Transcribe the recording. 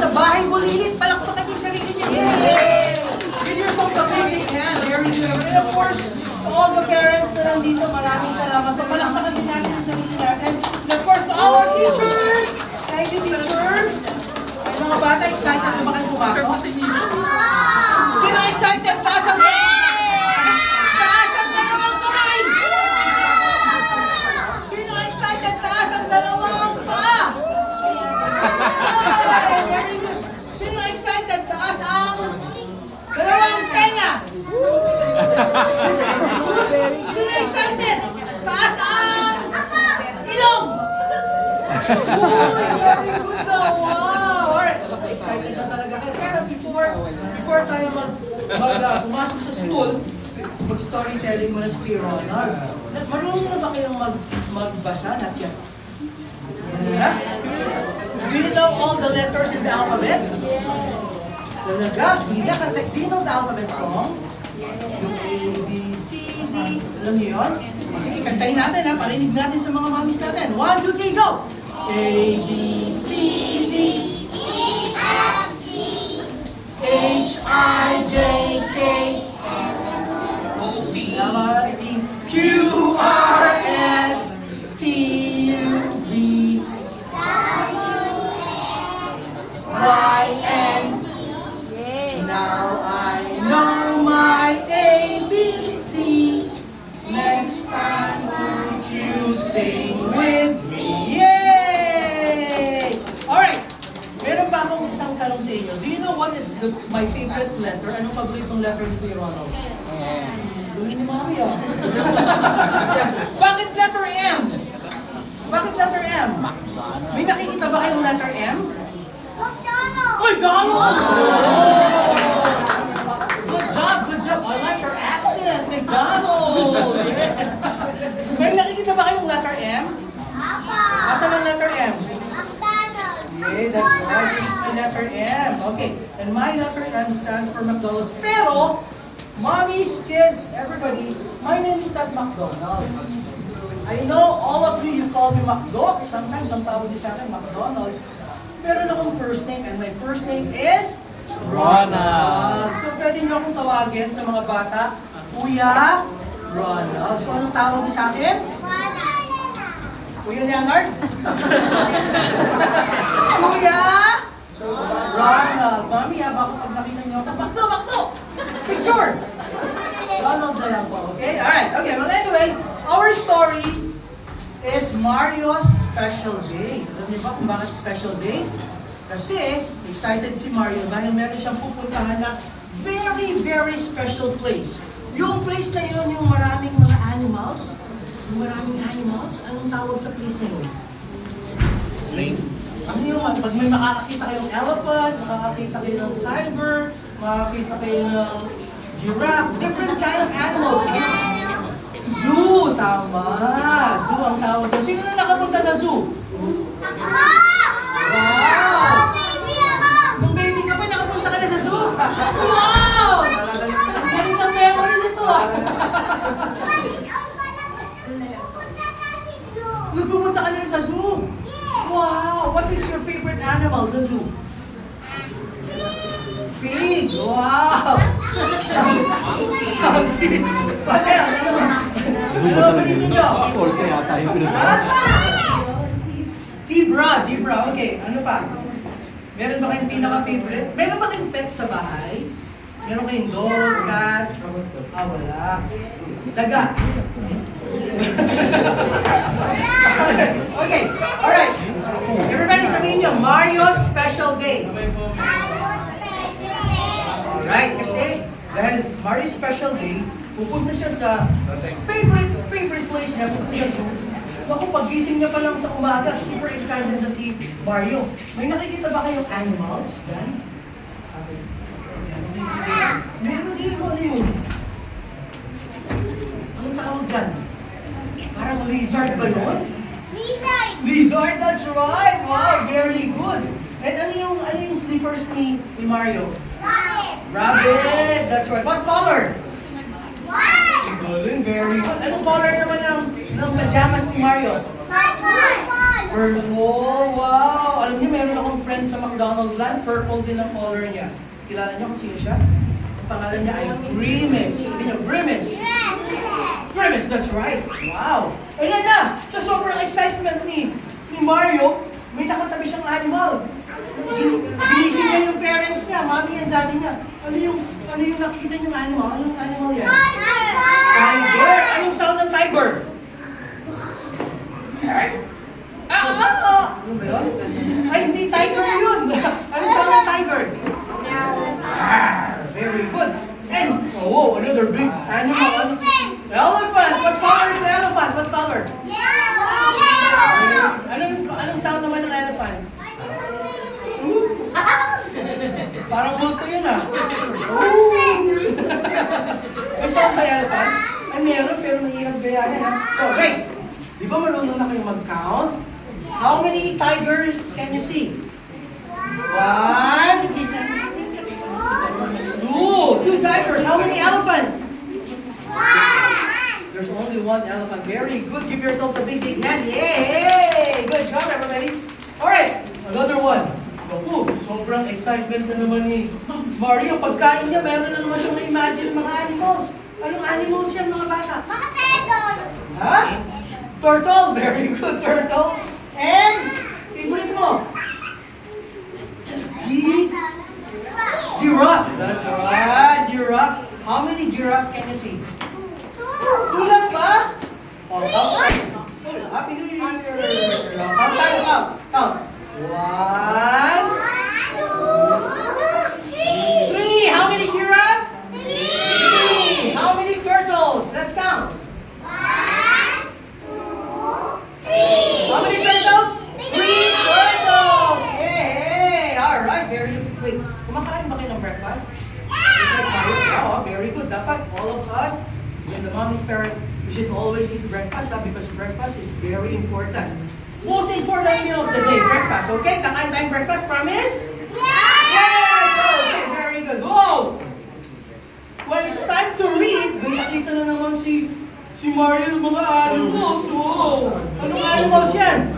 sa bahay bulilit. Palakpakan yung sarili niyo. Yay! Give yourselves a big hand. Very good. And of course, to all the parents na nandito, maraming salamat. Palakpakan din natin yung sarili natin. And of course, to all our teachers. Thank you, teachers. Ay, mga bata, excited na ba kayo pumasok? Sino excited? Taas ang taas ang dalawang kamay! Sino excited? Taas ang dalawang paa! Ay, very good. Sino excited? Taas ang dalawang tenga! Sino excited? Taas ang ilong! Uy, very good daw! Wow! Alright, excited na talaga kayo. Pero before tayo pumasok sa school, mag-storytelling muna si Kuya Ronald. Marunong na ba kayong magbasa? Not yet. Do you know all the letters in the alphabet? Talaga? Sige, do you know the alphabet song? Yung A, B, C, D. Alam niyo yun? Sige, kantayin natin ha. Parinig natin sa mga mamis natin. 1, 2, 3, go! A, B, C, D, E, F, G, H, I, J, K, L, M, N, P, Q, R, S, T, U, V, Y, and now I know my A, B, C. Next time would you sing with me? Yay! Alright, meron pa akong isang tanong sa inyo. Do you know what is my favorite letter? Anong paboritong letter ni Kuya Ronald? Doon ni Mami ah. Bakit letter M? Bakit letter M? May nakikita ba kayong letter M? McDonald's! McDonald's! Good job! I like your accent! McDonald's! Yeah. May nakikita ba kayong letter M? Papa! Asan ang letter M? McDonald's! Yeah, that's right. It's the letter M. Okay. And my letter M stands for McDonald's. Pero, mommies, kids, everybody, my name is not McDonald's. I know all of you call me McDo. Sometimes ang tawag niyo sa akin, McDonald's. Meron akong first name, and my first name is Ronald. So, pwede niyo akong tawagin sa mga bata, Kuya Ronald. So, anong tawag niyo sa akin? Kuya Leonard? Kuya Ronald. Mami, baka pag nakita niyo ako, Makdo! Picture! Ronald na lang po, okay? Alright, okay. Well, anyway, our story is Mario's Special Day. Alam niyo ba kung bakit special day? Kasi, excited si Mario dahil meron siyang pupuntahan na very, very special place. Yung place na yun, yung maraming mga animals. Yung maraming animals, anong tawag sa place na yun? Ano yung, pag may makakakita kayong elephant, makakakita kayo ng tiger, makakakita kayo ng giraffe, different kind of animals. Zoo, tama. Zoo ang tawag doon. Sino na nakapunta sa zoo? Wow! Nung baby ka pa, nakapunta ka na sa zoo? Wow! Ang galing ang memory nito ah. Nagpupunta ka na sa zoo? Wow! What is your favorite animal sa zoo? Pig! Wow! Ano ba dito nyo? Porte yata yung Zebra. Okay, ano pa? Meron ba kayong pinaka-favorite? Meron ba kayong pets sa bahay? Meron kayong dog, cat? Wala. Daga. Okay, alright. Everybody sabihin nyo, Mario's Special Day. Alright, kasi dahil Mario's Special Day, pupunta siya sa favorite place niya, pupunta siya. Naku, pagising niya pa lang sa umaga, super excited na si Mario. May nakikita ba kayong animals? Yan? Okay. Meron din ano yun? Anong tawag dyan? Parang lizard ba yun? Lizard, that's right! Wow, very good! And ano yung slippers ni Mario? Rabbit! That's right. What color? Golden, very good. Anong color naman ng pajamas ni Mario? Purple! Purple, wow! Alam niyo, meron akong friend sa McDonald's land, purple din ang color niya. Kilala niyo kung sino siya? Ang pangalan niya ay Grimace. Sabi niyo, Grimace. Grimace, that's right. Wow! Ayan na! Sa sobrang excitement ni Mario, may nakatabi siyang animal. Ginising niya yung parents niya, mommy and daddy niya. Ano yung nakikita niyong animal? Anong animal yan? Tiger! Anong sound ng tiger? Ano ba yun? Ay, hindi tiger yun! Anong sound ng tiger? Very good. And, oh, another big animal. Elephant! What color is the elephant? What color? Anong sound naman ng elephant? Parang multo yun ah. May sound ba elephant? Ay meron pero mahirap gayahin ah. So wait, di ba marunong na kayo mag-count? How many tigers can you see? 1, 2 tigers. How many elephants? There's only one elephant. Very good. Give yourselves a big hand. Yay! Good job everybody. Alright, another one. Naku, sobrang excitement na naman ni Mario. Pagkain niya, meron na naman siyang na-imagine mga animals. Anong animals yan mga bata? Ha? Turtle. Very good, turtle. And, favorite mo? Giraffe. That's right, giraffe. How many giraffe can you see? 2 lang ba? Oh, count. Happy New Year. Count tayo, count. 1, 2, 3. How many giraffe? 3. How many turtles? Let's count. 1, 2, 3. How many turtles? 3 turtles. Yay! All right, very good. Wait, kumakain ba kayo ng breakfast? Just like Mario? Oh, very good. Dapat all of us, and the mommy's parents, we should always eat breakfast because breakfast is very important. Most important meal of the day, breakfast. Okay? Kakain tayong breakfast, promise? Yes! Okay, very good. Whoa! When it's time to read, may nakita na naman si Mario ng mga animals. Oh! Anong animals yan?